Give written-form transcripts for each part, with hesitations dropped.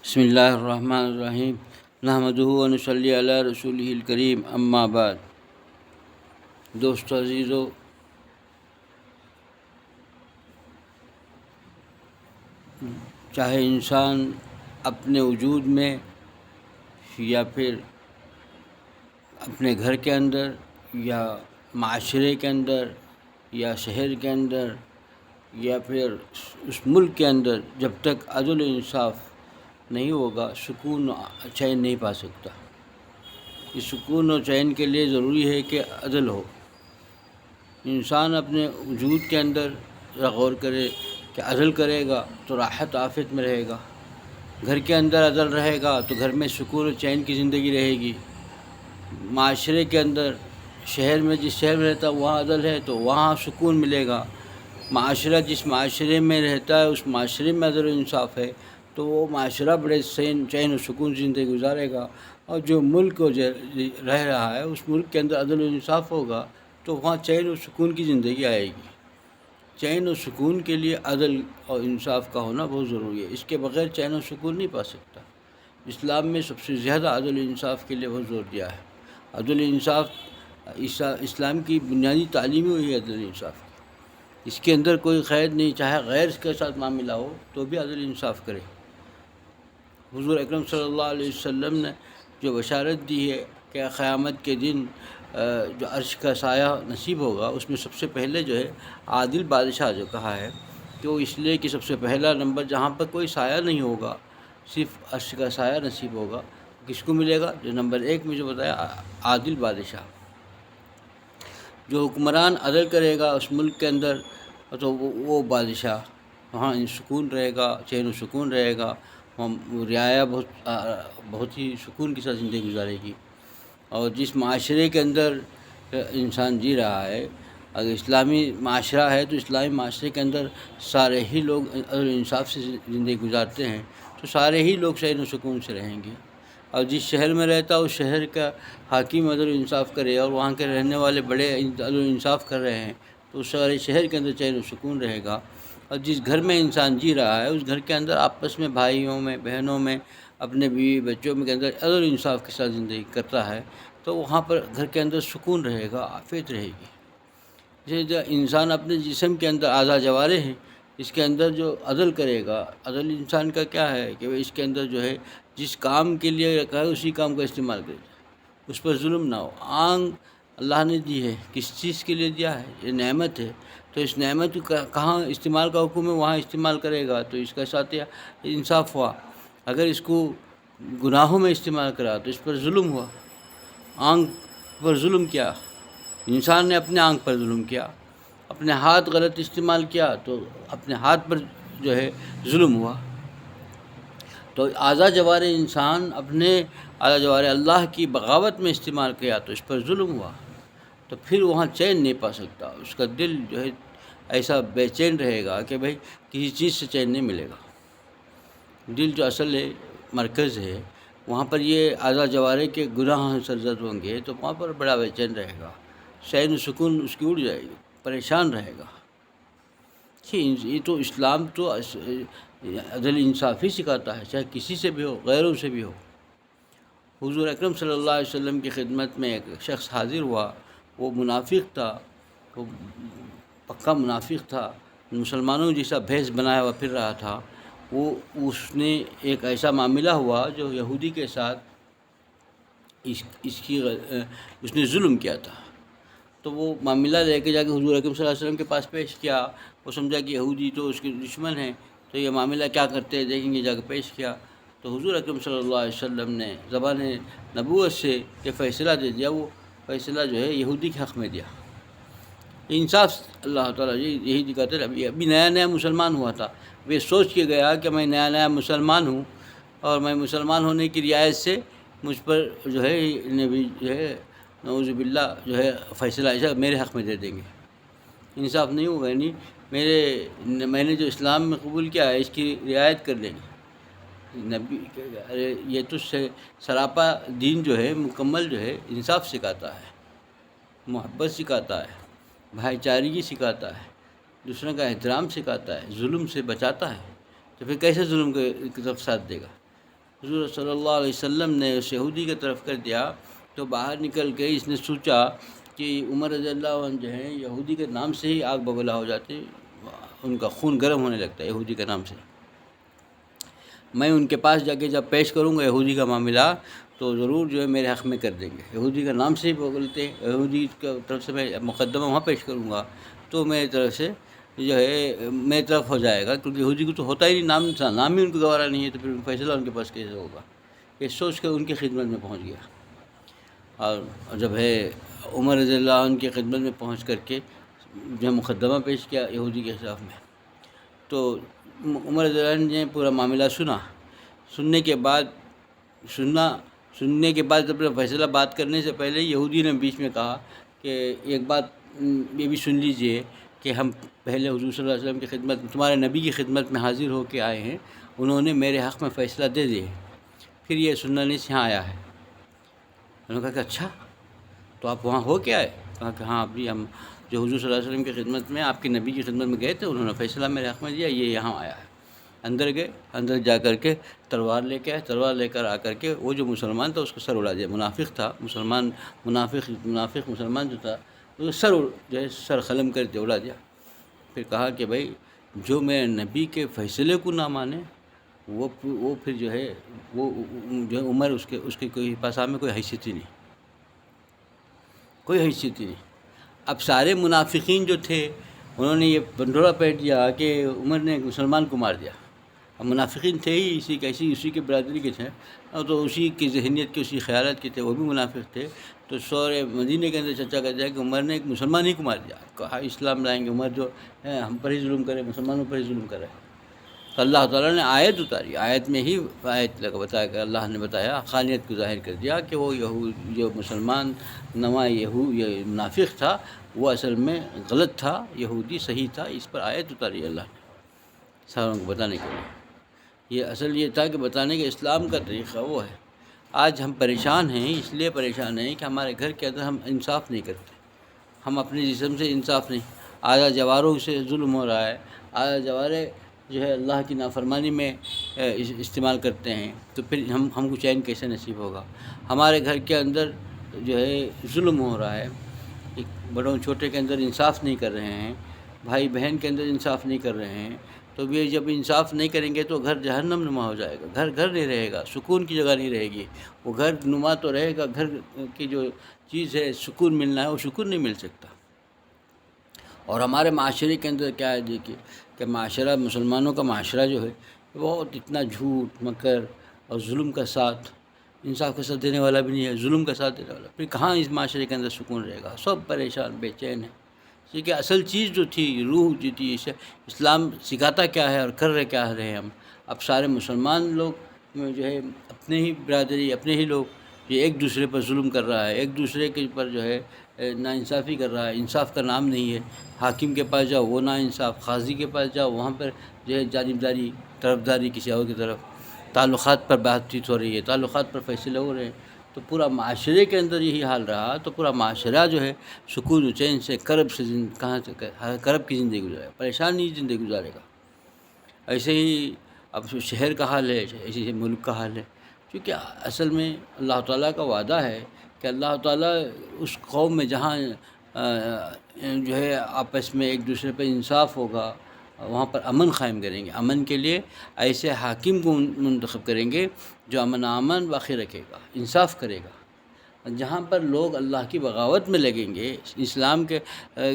بسم اللہ الرحمن الرحیم نحمدہ و نصلی علی رسولہ الکریم اما بعد۔ دوستو عزیزو، چاہے انسان اپنے وجود میں یا پھر اپنے گھر کے اندر یا معاشرے کے اندر یا شہر کے اندر یا پھر اس ملک کے اندر، جب تک عدل و انصاف نہیں ہوگا سکون و چین نہیں پا سکتا۔ اس سکون و چین کے لیے ضروری ہے کہ عدل ہو۔ انسان اپنے وجود کے اندر غور کرے کہ عدل کرے گا تو راحت عافیت میں رہے گا۔ گھر کے اندر عدل رہے گا تو گھر میں سکون و چین کی زندگی رہے گی۔ معاشرے کے اندر، شہر میں، جس شہر میں رہتا وہاں عدل ہے تو وہاں سکون ملے گا۔ معاشرہ جس معاشرے میں رہتا ہے اس معاشرے میں عدل و انصاف ہے تو وہ معاشرہ بڑے چین و سکون زندگی گزارے گا۔ اور جو ملک رہ رہا ہے اس ملک کے اندر عدل و انصاف ہوگا تو وہاں چین و سکون کی زندگی آئے گی۔ چین و سکون کے لیے عدل اور انصاف کا ہونا بہت ضروری ہے۔ اس کے بغیر چین و سکون نہیں پا سکتا۔ اسلام میں سب سے زیادہ عدل و انصاف کے لیے بہت زور دیا ہے۔ عدل و انصاف اسلام کی بنیادی تعلیم ہوئی ہے عدل و انصاف کی۔ اس کے اندر کوئی قید نہیں، چاہے غیر کے ساتھ معاملہ ہو تو بھی عدل و انصاف کرے۔ حضور اکرم صلی اللہ علیہ وسلم نے جو بشارت دی ہے کہ قیامت کے دن جو عرش کا سایہ نصیب ہوگا اس میں سب سے پہلے جو ہے عادل بادشاہ جو کہا ہے کہ وہ اس لیے کہ سب سے پہلا نمبر جہاں پر کوئی سایہ نہیں ہوگا، صرف عرش کا سایہ نصیب ہوگا۔ کس کو ملے گا؟ جو نمبر 1 میں جو بتایا، عادل بادشاہ۔ جو حکمران عدل کرے گا اس ملک کے اندر تو وہ بادشاہ، وہاں سکون رہے گا، چین و سکون رہے گا، رعایا بہت ہی سکون کے ساتھ زندگی گزارے گی۔ اور جس معاشرے کے اندر انسان جی رہا ہے، اگر اسلامی معاشرہ ہے تو اسلامی معاشرے کے اندر سارے ہی لوگ عدل و انصاف سے زندگی گزارتے ہیں تو سارے ہی لوگ چین و سکون سے رہیں گے۔ اور جس شہر میں رہتا اس شہر کا حاکم عدل و انصاف کرے اور وہاں کے رہنے والے بڑے عدل و انصاف کر رہے ہیں تو سارے شہر کے اندر چین و سکون رہے گا۔ اور جس گھر میں انسان جی رہا ہے اس گھر کے اندر آپس میں، بھائیوں میں، بہنوں میں، اپنے بیوی بچوں کے اندر عدل و انصاف کے ساتھ زندگی کرتا ہے تو وہاں پر گھر کے اندر سکون رہے گا، عافیت رہے گی۔ جیسے انسان اپنے جسم کے اندر اعضاء جوارح ہیں، اس کے اندر جو عدل کرے گا، عدل انسان کا کیا ہے کہ اس کے اندر جو ہے جس کام کے لیے رکھا ہے اسی کام کا استعمال کرے، اس پر ظلم نہ ہو۔ آنکھ اللہ نے دی ہے، کس چیز کے لیے دیا ہے؟ یہ نعمت ہے، تو اس نعمت کو کہاں استعمال کا حکم ہے وہاں استعمال کرے گا تو اس کا ساتھ انصاف ہوا۔ اگر اس کو گناہوں میں استعمال کرا تو اس پر ظلم ہوا۔ آنکھ پر ظلم کیا، انسان نے اپنے آنکھ پر ظلم کیا۔ اپنے ہاتھ غلط استعمال کیا تو اپنے ہاتھ پر جو ہے ظلم ہوا۔ تو اعضاء جوارح انسان اپنے اعضاء جوارح اللہ کی بغاوت میں استعمال کیا تو اس پر ظلم ہوا، تو پھر وہاں چین نہیں پا سکتا۔ اس کا دل جو ہے ایسا بے چین رہے گا کہ بھائی کسی چیز سے چین نہیں ملے گا۔ دل جو اصل ہے، مرکز ہے، وہاں پر یہ اعضاء جوارح کے گناہ سرزد ہوں گے تو وہاں پر بڑا بے چین رہے گا، چین و سکون اس کی اڑ جائے گی، پریشان رہے گا۔ یہ تو اسلام تو عدل انصافی سکھاتا ہے، چاہے کسی سے بھی ہو، غیروں سے بھی ہو۔ حضور اکرم صلی اللہ علیہ وسلم کی خدمت میں ایک شخص حاضر ہوا، وہ منافق تھا، وہ پکا منافق تھا، مسلمانوں جیسا بھیس بنایا ہوا پھر رہا تھا۔ اس نے ایک ایسا معاملہ ہوا جو یہودی کے ساتھ اس نے ظلم کیا تھا، تو وہ معاملہ لے کے جا کے حضور اکرم صلی اللہ علیہ وسلم کے پاس پیش کیا۔ وہ سمجھا کہ یہودی تو اس کے دشمن ہیں تو یہ معاملہ کیا کرتے ہیں دیکھیں گے، جا کے پیش کیا تو حضور اکرم صلی اللہ علیہ وسلم نے زبان نبوت سے یہ فیصلہ دے دیا۔ وہ فیصلہ جو ہے یہودی کے حق میں دیا۔ انصاف اللہ تعالیٰ یہی دکھاتے ہیں۔ ابھی نیا نیا مسلمان ہوا تھا، وہ سوچ کے گیا کہ میں نیا نیا مسلمان ہوں اور میں مسلمان ہونے کی رعایت سے مجھ پر جو ہے نبی جو ہے نعوذ باللہ جو ہے فیصلہ ایسا میرے حق میں دے دیں گے۔ انصاف نہیں ہوگا، یعنی میں نے جو اسلام میں قبول کیا ہے اس کی رعایت کر لیں گے نبی۔ یہ تو سراپا دین جو ہے مکمل جو ہے انصاف سکھاتا ہے، محبت سکھاتا ہے، بھائی چارگی سکھاتا ہے، دوسروں کا احترام سکھاتا ہے، ظلم سے بچاتا ہے۔ تو پھر کیسے ظلم کی طرف ساتھ دے گا؟ حضور صلی اللہ علیہ وسلم نے اس یہودی کی طرف کر دیا تو باہر نکل کے اس نے سوچا کہ عمر رضی اللہ عنہ جو ہیں یہودی کے نام سے ہی آگ ببولا ہو جاتے، ان کا خون گرم ہونے لگتا ہے یہودی کے نام سے۔ میں ان کے پاس جا کے جب پیش کروں گا یہودی کا معاملہ تو ضرور جو ہے میرے حق میں کر دیں گے۔ یہودی کا نام سے ہی بولتے، یہودی کی طرف سے میں مقدمہ وہاں پیش کروں گا تو میری طرف سے جو ہے میری طرف ہو جائے گا، کیونکہ یہودی کو تو ہوتا ہی نہیں، نام ہی ان کو گوارا نہیں ہے، تو پھر فیصلہ ان کے پاس کیسے ہوگا۔ یہ سوچ کر ان کی خدمت میں پہنچ گیا، اور جب ہے عمر رضی اللہ عنہ کی خدمت میں پہنچ کر کے جو مقدمہ پیش کیا یہودی کے خلاف میں، تو عمر رضی اللہ عنہ نے پورا معاملہ سننے کے بعد اپنا فیصلہ بات کرنے سے پہلے یہودی نے بیچ میں کہا کہ ایک بات یہ بھی سن لیجئے کہ ہم پہلے حضور صلی اللہ علیہ وسلم کی خدمت، تمہارے نبی کی خدمت میں حاضر ہو کے آئے ہیں، انہوں نے میرے حق میں فیصلہ دے دیے، پھر یہ سننا نہیں یہاں آیا ہے۔ انہوں نے کہا کہ اچھا تو آپ وہاں ہو کے آئے؟ کہا کہ ہاں ابھی ہم جو حضور صلی اللہ علیہ وسلم کی خدمت میں، آپ کے نبی کی خدمت میں گئے تھے، انہوں نے فیصلہ میرے حق میں دیا، یہ یہاں آیا ہے۔ اندر گئے، اندر جا کر کے تلوار لے کے آئے، تلوار لے کر آ کر کے وہ جو مسلمان تھا اس کو سر اڑا دیا، منافق تھا منافق مسلمان جو تھا اس کو جو ہے سر قلم کر کے اڑا دیا۔ پھر کہا کہ بھائی جو میرے نبی کے فیصلے کو نہ مانے وہ پھر جو ہے وہ جو ہے عمر اس کے کوئی پاس میں کوئی حیثیت ہی نہیں، کوئی حیثیت ہی نہیں۔ اب سارے منافقین جو تھے انہوں نے یہ بنڈورا پیٹ دیا کہ عمر نے ایک مسلمان کو مار دیا۔ اب منافقین تھے ہی اسی کے برادری کے تھے، اور تو اسی کی ذہنیت کے، اسی خیالات کے تھے، وہ بھی منافق تھے۔ تو سورے مدینے کے اندر چرچا کرتا ہے کہ عمر نے ایک مسلمان ہی کو مار دیا، کہا اسلام لائیں گے، عمر جو ہے ہم پر ہی ظلم کرے، مسلمانوں پر ہی ظلم کرے۔ تو اللہ تعالیٰ نے آیت اتاری، آیت میں ہی بتایا کہ اللہ نے بتایا، حقانیت کو ظاہر کر دیا کہ وہ جو مسلمان نما یہ منافق تھا وہ اصل میں غلط تھا، یہودی صحیح تھا۔ اس پر آیت اتاری اللہ نے ساروں کو بتانے کے لیے۔ یہ تھا کہ بتانے کے اسلام کا طریقہ وہ ہے۔ آج ہم پریشان ہیں، اس لیے پریشان ہیں کہ ہمارے گھر کے اندر ہم انصاف نہیں کرتے، ہم اپنے جسم سے انصاف نہیں، آدھا جواروں سے ظلم ہو رہا ہے، آدھا جوارے جو ہے اللہ کی نافرمانی میں استعمال کرتے ہیں، تو پھر ہم کو چین کیسے نصیب ہوگا؟ ہمارے گھر کے اندر جو ہے ظلم ہو رہا ہے، بڑوں چھوٹے کے اندر انصاف نہیں کر رہے ہیں، بھائی بہن کے اندر انصاف نہیں کر رہے ہیں، تو یہ جب انصاف نہیں کریں گے تو گھر جہنم نما ہو جائے گا، گھر نہیں رہے گا، سکون کی جگہ نہیں رہے گی۔ وہ گھر نما تو رہے گا، گھر کی جو چیز ہے سکون ملنا ہے وہ سکون نہیں مل سکتا۔ اور ہمارے معاشرے کے اندر کیا ہے دیکھیے کہ معاشرہ، مسلمانوں کا معاشرہ جو ہے بہت اتنا جھوٹ مکر اور ظلم کا ساتھ، انصاف کا ساتھ دینے والا بھی نہیں ہے، ظلم کا ساتھ دینے والا، پھر کہاں اس معاشرے کے اندر سکون رہے گا؟ سب پریشان بے چین ہیں، کیونکہ اصل چیز جو تھی، روح جو تھی، اسلام سکھاتا کیا ہے اور کر رہے کیا رہے ہم؟ اب سارے مسلمان لوگ جو ہے اپنے ہی برادری، اپنے ہی لوگ یہ ایک دوسرے پر ظلم کر رہا ہے، ایک دوسرے کے پر جو ہے ناانصافی کر رہا ہے، انصاف کا نام نہیں ہے۔ حاکم کے پاس جاؤ وہ ناانصاف، قاضی کے پاس جاؤ وہاں پر جو ہے جانبداری، طرفداری کسی اور کی طرف، تعلقات پر بات چیت ہو رہی ہے، تعلقات پر فیصلے ہو رہے ہیں، تو پورا معاشرے کے اندر یہی حال رہا تو پورا معاشرہ جو ہے سکون و چین سے کرب سے کہاں سے کرب کی زندگی گزارے، پریشانی زندگی گزارے گا۔ ایسے ہی اب شہر کا حال ہے، ایسے ہی ملک کا حال ہے، کیونکہ اصل میں اللہ تعالیٰ کا وعدہ ہے کہ اللہ تعالیٰ اس قوم میں جہاں جو ہے آپس میں ایک دوسرے پہ انصاف ہوگا وہاں پر امن قائم کریں گے، امن کے لیے ایسے حاکم کو منتخب کریں گے جو امن باقی رکھے گا، انصاف کرے گا۔ جہاں پر لوگ اللہ کی بغاوت میں لگیں گے، اسلام کے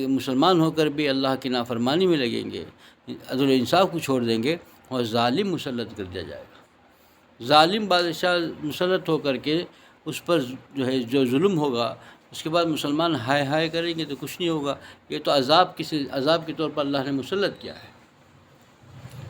مسلمان ہو کر بھی اللہ کی نافرمانی میں لگیں گے، عدل و انصاف کو چھوڑ دیں گے، اور ظالم مسلط کر دیا جائے گا۔ ظالم بادشاہ مسلط ہو کر کے اس پر جو ہے جو ظلم ہوگا، اس کے بعد مسلمان ہائے ہائے کریں گے تو کچھ نہیں ہوگا۔ یہ تو عذاب کے طور پر اللہ نے مسلط کیا ہے،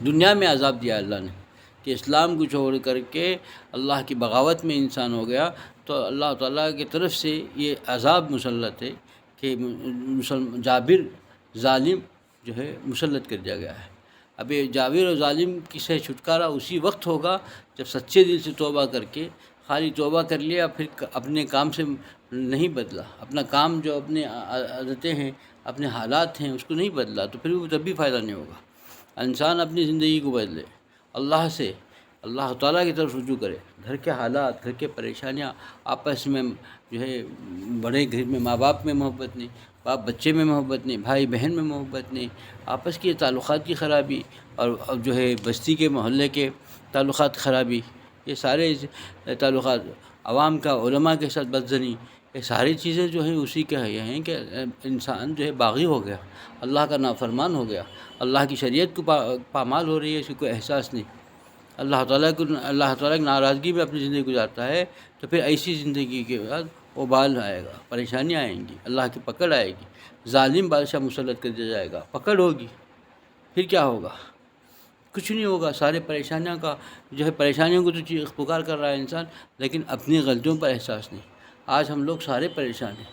دنیا میں عذاب دیا اللہ نے کہ اسلام کو چھوڑ کر کے اللہ کی بغاوت میں انسان ہو گیا، تو اللہ تعالیٰ کی طرف سے یہ عذاب مسلط ہے کہ جابر ظالم جو ہے مسلط کر دیا گیا ہے۔ اب یہ جابر اور ظالم کی سے چھٹکارا اسی وقت ہوگا جب سچے دل سے توبہ کر کے، خالی توبہ کر لیا پھر اپنے کام سے نہیں بدلا، اپنا کام جو اپنے عادتیں ہیں، اپنے حالات ہیں اس کو نہیں بدلا، تو پھر وہ تب بھی فائدہ نہیں ہوگا۔ انسان اپنی زندگی کو بدلے، اللہ سے اللہ تعالیٰ کی طرف رجوع کرے. گھر کے حالات، گھر کے پریشانیاں، آپس میں جو ہے بڑے گھر میں ماں باپ میں محبت نہیں، باپ بچے میں محبت نہیں، بھائی بہن میں محبت نہیں، آپس کے تعلقات کی خرابی، اور جو ہے بستی کے محلے کے تعلقات خرابی، یہ سارے تعلقات، عوام کا علماء کے ساتھ بدزنی، یہ ساری چیزیں جو ہیں اسی کے یہ ہیں کہ انسان جو ہے باغی ہو گیا، اللہ کا نافرمان ہو گیا، اللہ کی شریعت کو پامال ہو رہی ہے، اس کو کوئی احساس نہیں. اللہ تعالیٰ کی ناراضگی میں اپنی زندگی گزارتا ہے، تو پھر ایسی زندگی کے بعد وبال آئے گا، پریشانیاں آئیں گی، اللہ کی پکڑ آئے گی، ظالم بادشاہ مسلط کر دیا جائے گا، پکڑ ہوگی. پھر کیا ہوگا؟ کچھ نہیں ہوگا. سارے پریشانیوں کا جو ہے پریشانیوں کو تو چیخ پکار کر رہا ہے انسان، لیکن اپنی غلطیوں پر احساس نہیں. آج ہم لوگ سارے پریشان ہیں.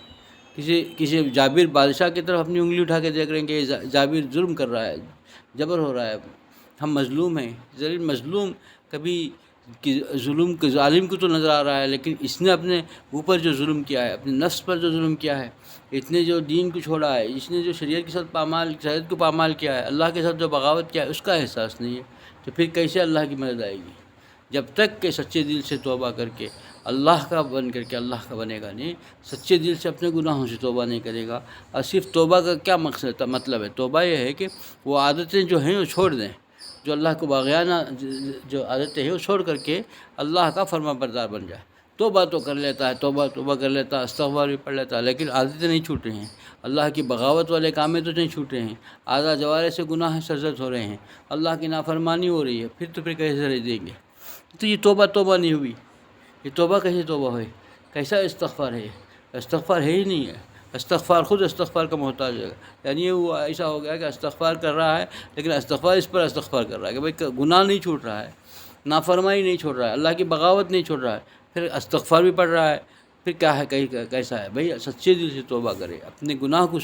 کسی جابر بادشاہ کی طرف اپنی انگلی اٹھا کے دیکھ رہے ہیں کہ یہ جابر ظلم کر رہا ہے، جبر ہو رہا ہے، ہم مظلوم ہیں. ذلیل مظلوم کبھی ظلم کے ظالم کو تو نظر آ رہا ہے، لیکن اس نے اپنے اوپر جو ظلم کیا ہے، اپنے نفس پر جو ظلم کیا ہے، اتنے جو دین کو چھوڑا ہے، اس نے جو شریعت کے ساتھ شریعت کو پامال کیا ہے، اللہ کے ساتھ جو بغاوت کیا ہے، اس کا احساس نہیں ہے. تو پھر کیسے اللہ کی مدد آئے گی؟ جب تک کہ سچے دل سے توبہ کر کے اللہ کا بن کر کے اللہ کا بنے گا نہیں، سچے دل سے اپنے گناہوں سے توبہ نہیں کرے گا. اور صرف توبہ کا کیا مطلب ہے؟ توبہ یہ ہے کہ وہ عادتیں جو ہیں وہ چھوڑ دیں، جو اللہ کو باغیانہ جو عادتیں ہیں وہ چھوڑ کر کے اللہ کا فرما بردار بن جائے. توبہ تو کر لیتا ہے، توبہ کر لیتا ہے، استغفار بھی پڑھ لیتا ہے، لیکن عادتیں نہیں چھوٹ رہی ہیں. اللہ کی بغاوت والے کامیں تو نہیں چھوٹ رہے ہیں، اعضاء جوارح سے گناہ سرزد ہو رہے ہیں، اللہ کی نافرمانی ہو رہی ہے. پھر کیسے رہ دیں گے؟ تو یہ توبہ نہیں ہوئی. یہ توبہ کیسے توبہ ہوئی؟ کیسا استغفار ہے؟ استغفار ہے ہی نہیں ہے. استغفار خود استغفار کا محتاج ہے. یعنی یہ وہ ایسا ہو گیا کہ استغفار کر رہا ہے، لیکن استغفار اس پر استغفار کر رہا ہے کہ بھائی گناہ نہیں چھوٹ رہا ہے، نافرمانی نہیں چھوڑ رہا ہے، اللہ کی بغاوت نہیں چھوڑ رہا ہے، پھر استغفار بھی پڑھ رہا ہے. پھر کیا ہے؟ کیسا ہے؟ بھائی سچے دل سے توبہ کرے، اپنے گناہ کو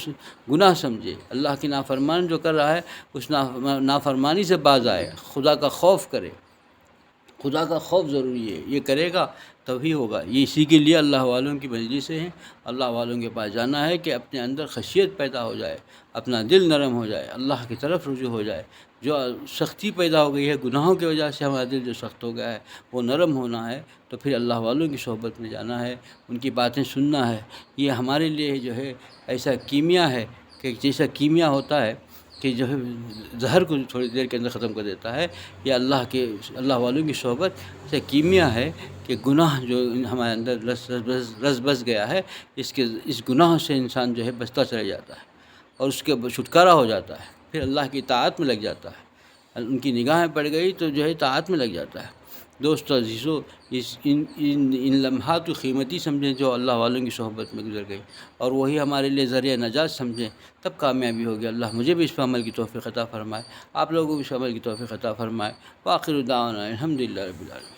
گناہ سمجھے، اللہ کی نافرمانی جو کر رہا ہے اس نافرمانی سے باز آئے، خدا کا خوف کرے. خدا کا خوف ضروری ہے، یہ کرے گا تبھی ہوگا. یہ اسی کے لیے اللہ والوں کی مجلسیں ہیں، اللہ والوں کے پاس جانا ہے کہ اپنے اندر خشیت پیدا ہو جائے، اپنا دل نرم ہو جائے، اللہ کی طرف رجوع ہو جائے. جو سختی پیدا ہو گئی ہے گناہوں کی وجہ سے، ہمارا دل جو سخت ہو گیا ہے وہ نرم ہونا ہے. تو پھر اللہ والوں کی صحبت میں جانا ہے، ان کی باتیں سننا ہے. یہ ہمارے لیے جو ہے ایسا کیمیا ہے کہ جیسا کیمیا ہوتا ہے کہ جو ہے زہر کو تھوڑی دیر کے اندر ختم کر دیتا ہے، یہ اللہ والوں کی صحبت سے کیمیا ہے کہ گناہ جو ہمارے اندر رس بس گیا ہے، اس گناہ سے انسان جو ہے بچتا چلا جاتا ہے اور اس کے چھٹکارا ہو جاتا ہے، پھر اللہ کی اطاعت میں لگ جاتا ہے. ان کی نگاہیں پڑ گئی تو جو ہے اطاعت میں لگ جاتا ہے. دوست عزیزو، ان لمحات کو قیمتی سمجھیں جو اللہ والوں کی صحبت میں گزر گئی، اور وہی ہمارے لیے ذریعہ نجات سمجھیں، تب کامیابی ہوگی. اللہ مجھے بھی اس پر عمل کی توفیق عطا فرمائے، آپ لوگوں کو بھی اس پر عمل کی توفیق عطا فرمائے. وآخر دعوانا الحمدللہ رب العالمین.